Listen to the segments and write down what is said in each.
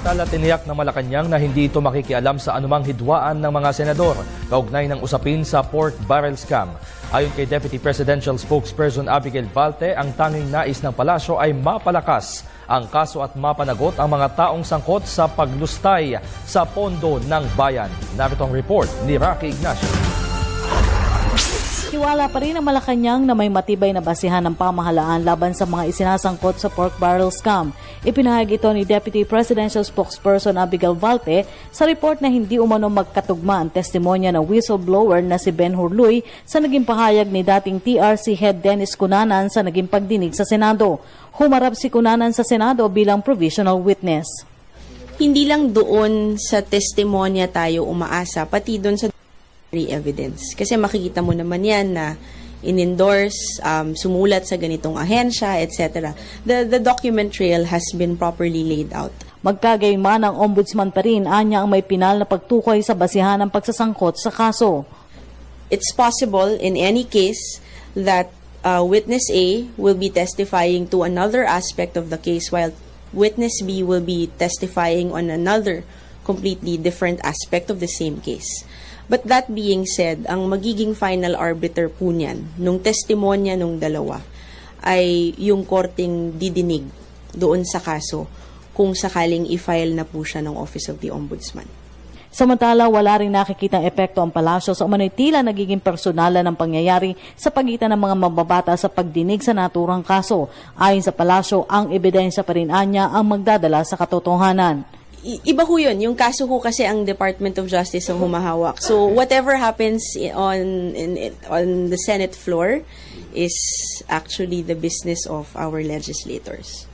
Samantala, tiniyak ng Malacanang na hindi ito makikialam sa anumang hidwaan ng mga senador kaugnay ng usapin sa pork barrel scam. Ayon kay Deputy Presidential Spokesperson Abigail Valte, ang tanging nais ng palasyo ay mapalakas ang kaso at mapanagot ang mga taong sangkot sa paglustay sa pondo ng bayan. Narito ang report ni Rocky Ignacio. Tiwala pa rin ang Malacanang na may matibay na basihan ng pamahalaan laban sa mga isinasangkot sa pork barrel scam. Ipinahayag ito ni Deputy Presidential Spokesperson Abigail Valte sa report na hindi umano magkatugma ang testimonya ng whistleblower na si Ben Hurluy sa naging pahayag ni dating TRC Head Dennis Cunanan sa naging pagdinig sa Senado. Humarap si Cunanan sa Senado bilang provisional witness. Hindi lang doon sa testimonya tayo umaasa, pati doon sa evidence. Kasi makikita mo naman yan na in-endorse, sumulat sa ganitong ahensya, etc. The document trail has been properly laid out. Magkagayunman ang ombudsman pa rin, anya ang may pinal na pagtukoy sa basihan ng pagsasangkot sa kaso. It's possible in any case that witness A will be testifying to another aspect of the case while witness B will be testifying on another completely different aspect of the same case. But that being said, ang magiging final arbiter po niyan, nung testimonya nung dalawa, ay yung korting didinig doon sa kaso kung sakaling i-file na po siya ng Office of the Ombudsman. Samantala, wala rin nakikitang epekto ang palasyo sa umano'y tila nagiging personalan ng pangyayari sa pagitan ng mga mambabata sa pagdinig sa naturang kaso. Ayon sa palasyo, ang ebidensya pa rin anya ang magdadala sa katotohanan. Iba ho yun. Yung kaso ho kasi ang Department of Justice ang humahawak. So whatever happens on the Senate floor is actually the business of our legislators.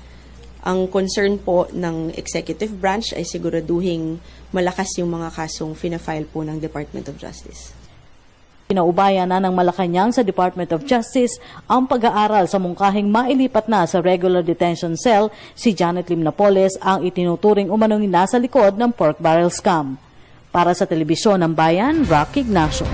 Ang concern po ng executive branch ay siguraduhing malakas yung mga kasong fina-file po ng Department of Justice. Pinaubayan na ng Malacanang sa Department of Justice ang pag-aaral sa mungkahing mailipat na sa regular detention cell si Janet Lim Napoles ang itinuturing umanong nasa likod ng pork barrel scam. Para sa Telebisyon ng Bayan, Rocky Ignacio.